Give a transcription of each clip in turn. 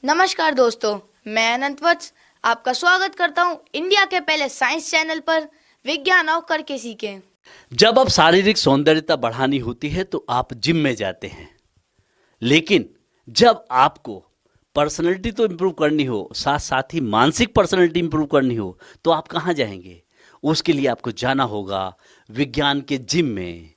नमस्कार दोस्तों, मैं अनंत वत्स आपका स्वागत करता हूं इंडिया के पहले साइंस चैनल पर विज्ञान आओ करके सीखें। जब अब शारीरिक सौंदर्यता बढ़ानी होती है तो आप जिम में जाते हैं, लेकिन जब आपको पर्सनैलिटी तो इम्प्रूव करनी हो, साथ साथ ही मानसिक पर्सनैलिटी इम्प्रूव करनी हो, तो आप कहाँ जाएंगे? उसके लिए आपको जाना होगा विज्ञान के जिम में।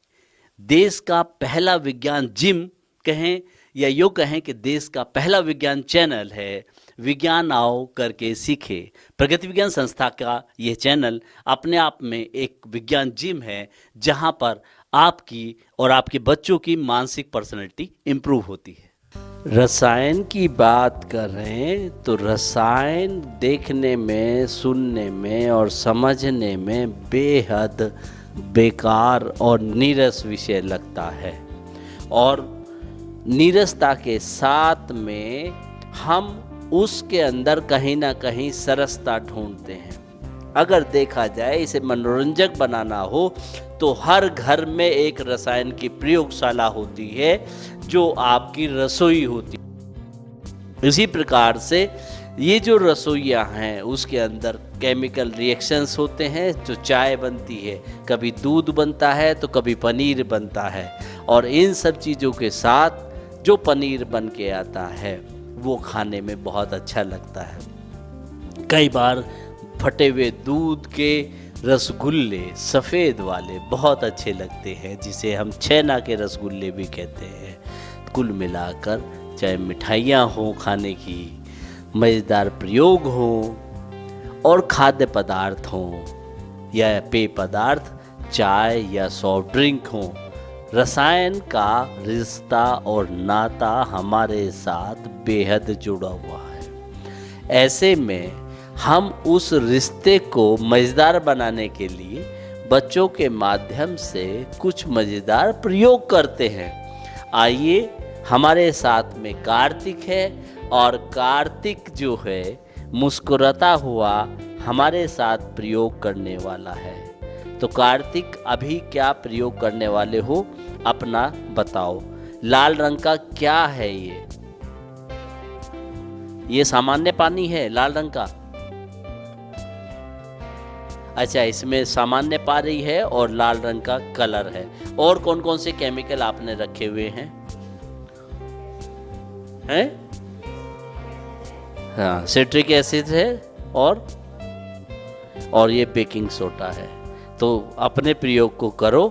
देश का पहला विज्ञान जिम कहें या यूँ कहें कि देश का पहला विज्ञान चैनल है विज्ञान आओ करके सीखे। प्रगति विज्ञान संस्था का ये चैनल अपने आप में एक विज्ञान जिम है, जहाँ पर आपकी और आपके बच्चों की मानसिक पर्सनैलिटी इम्प्रूव होती है। रसायन की बात कर रहे हैं तो रसायन देखने में, सुनने में और समझने में बेहद बेकार और नीरस विषय लगता है, और नीरसता के साथ में हम उसके अंदर कहीं ना कहीं सरसता ढूंढते हैं। अगर देखा जाए, इसे मनोरंजक बनाना हो तो हर घर में एक रसायन की प्रयोगशाला होती है जो आपकी रसोई होती है। इसी प्रकार से ये जो रसोइयाँ हैं उसके अंदर केमिकल रिएक्शंस होते हैं, जो चाय बनती है, कभी दूध बनता है तो कभी पनीर बनता है, और इन सब चीज़ों के साथ जो पनीर बन के आता है वो खाने में बहुत अच्छा लगता है। कई बार फटे हुए दूध के रसगुल्ले सफ़ेद वाले बहुत अच्छे लगते हैं, जिसे हम छेना के रसगुल्ले भी कहते हैं। कुल मिलाकर चाहे मिठाइयाँ हों, खाने की मज़ेदार प्रयोग हों और खाद्य पदार्थ हों या पेय पदार्थ, चाय या सॉफ्ट ड्रिंक हों, रसायन का रिश्ता और नाता हमारे साथ बेहद जुड़ा हुआ है। ऐसे में हम उस रिश्ते को मज़ेदार बनाने के लिए बच्चों के माध्यम से कुछ मज़ेदार प्रयोग करते हैं। आइए, हमारे साथ में कार्तिक है, और कार्तिक जो है मुस्कुराता हुआ हमारे साथ प्रयोग करने वाला है। तो कार्तिक, अभी क्या प्रयोग करने वाले हो, अपना बताओ। लाल रंग का क्या है ये सामान्य पानी है लाल रंग का। अच्छा, इसमें सामान्य पानी है और लाल रंग का कलर है। और कौन कौन से केमिकल आपने रखे हुए हैं? हाँ, सिट्रिक एसिड है और ये बेकिंग सोडा है। तो अपने प्रयोग को करो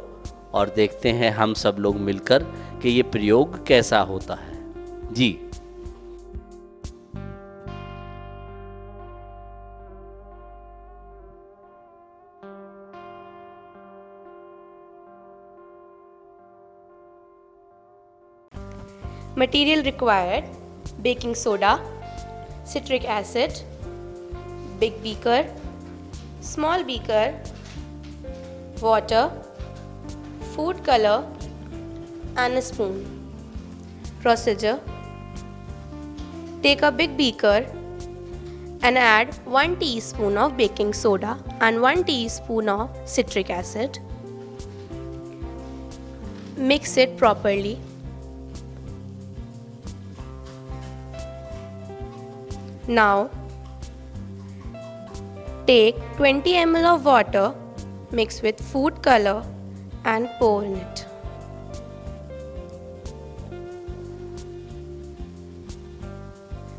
और देखते हैं हम सब लोग मिलकर कि ये प्रयोग कैसा होता है। जी, Material required: baking soda, citric acid, big beaker, small beaker, water, food color and a spoon. Procedure: take a big beaker and add 1 teaspoon of baking soda and 1 teaspoon of citric acid. Mix it properly. Now take 20 ml of water, mix with food color and pour in it.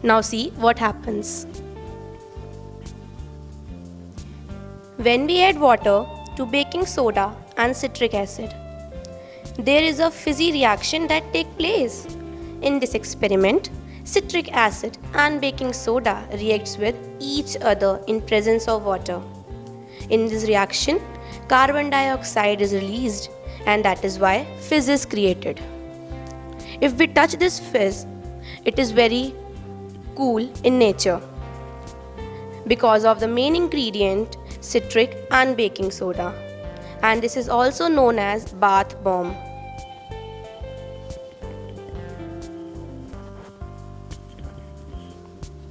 Now see what happens. When we add water to baking soda and citric acid, there is a fizzy reaction that takes place. In this experiment, citric acid and baking soda reacts with each other in presence of water. In this reaction, carbon dioxide is released, and that is why fizz is created. If we touch this fizz, it is very cool in nature because of the main ingredient citric and baking soda, and this is also known as bath bomb.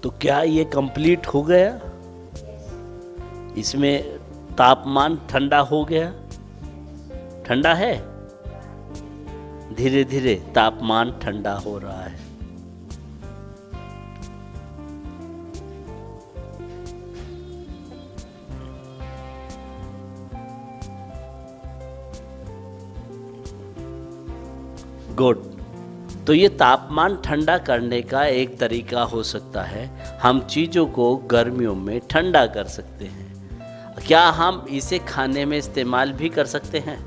तो क्या ये complete हो गया? इसमें तापमान ठंडा हो गया? ठंडा है? धीरे धीरे तापमान ठंडा हो रहा है। गुड। तो ये तापमान ठंडा करने का एक तरीका हो सकता है। हम चीज़ों को गर्मियों में ठंडा कर सकते हैं। क्या हम इसे खाने में इस्तेमाल भी कर सकते हैं?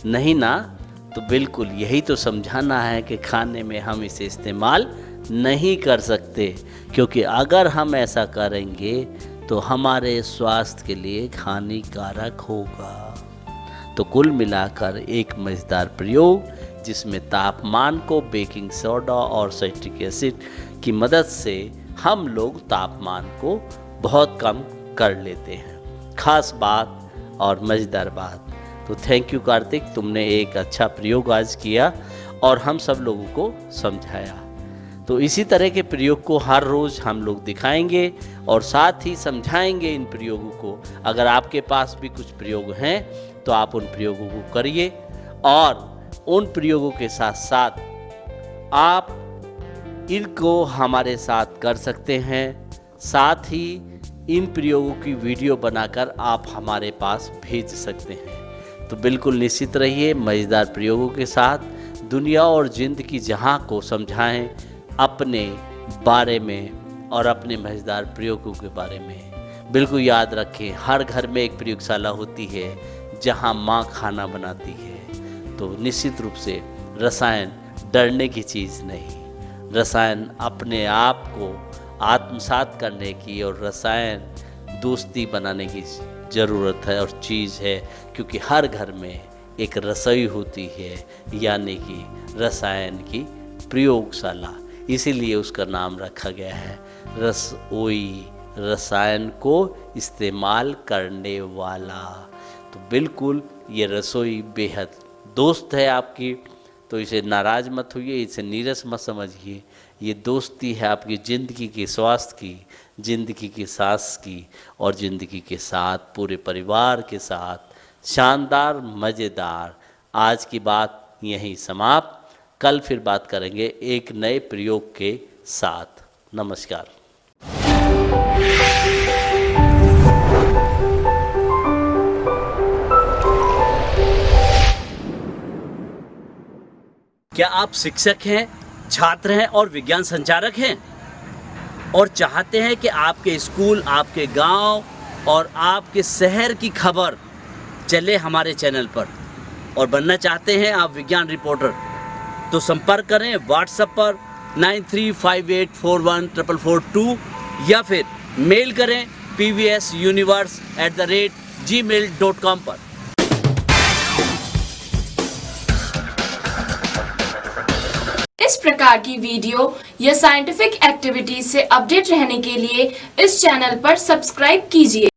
नहीं ना? तो बिल्कुल यही तो समझाना है कि खाने में हम इसे इस्तेमाल नहीं कर सकते, क्योंकि अगर हम ऐसा करेंगे तो हमारे स्वास्थ्य के लिए हानिकारक होगा। तो कुल मिलाकर एक मज़ेदार प्रयोग जिसमें तापमान को बेकिंग सोडा और साइट्रिक एसिड की मदद से हम लोग तापमान को बहुत कम कर लेते हैं। खास बात और मज़ेदार बात। तो थैंक यू कार्तिक, तुमने एक अच्छा प्रयोग आज किया और हम सब लोगों को समझाया। तो इसी तरह के प्रयोग को हर रोज़ हम लोग दिखाएंगे और साथ ही समझाएंगे इन प्रयोगों को। अगर आपके पास भी कुछ प्रयोग हैं तो आप उन प्रयोगों को करिए और उन प्रयोगों के साथ साथ आप इनको हमारे साथ कर सकते हैं। साथ ही इन प्रयोगों की वीडियो बनाकर आप हमारे पास भेज सकते हैं। तो बिल्कुल निश्चित रहिए मज़ेदार प्रयोगों के साथ। दुनिया और ज़िंदगी जहाँ को समझाएं अपने बारे में और अपने मज़ेदार प्रयोगों के बारे में। बिल्कुल याद रखें, हर घर में एक प्रयोगशाला होती है जहाँ माँ खाना बनाती है। तो निश्चित रूप से रसायन डरने की चीज़ नहीं, रसायन अपने आप को आत्मसात करने की और रसायन दोस्ती बनाने की ज़रूरत है और चीज़ है, क्योंकि हर घर में एक रसोई होती है, यानी कि रसायन की प्रयोगशाला। इसीलिए उसका नाम रखा गया है रसोई, रसायन को इस्तेमाल करने वाला। तो बिल्कुल ये रसोई बेहद दोस्त है आपकी, तो इसे नाराज़ मत होइए, इसे नीरस मत समझिए। ये दोस्ती है आपकी ज़िंदगी के स्वास्थ्य की, ज़िंदगी की सांस की और ज़िंदगी के साथ पूरे परिवार के साथ शानदार मज़ेदार। आज की बात यहीं समाप्त। कल फिर बात करेंगे एक नए प्रयोग के साथ। नमस्कार। क्या आप शिक्षक हैं, छात्र हैं और विज्ञान संचारक हैं और चाहते हैं कि आपके स्कूल, आपके गांव और आपके शहर की खबर चले हमारे चैनल पर और बनना चाहते हैं आप विज्ञान रिपोर्टर? तो संपर्क करें व्हाट्सएप पर 9358414442 या फिर मेल करें pvsuniverse@gmail.com पर। इस प्रकार की वीडियो या साइंटिफिक एक्टिविटीज से अपडेट रहने के लिए इस चैनल पर सब्सक्राइब कीजिए।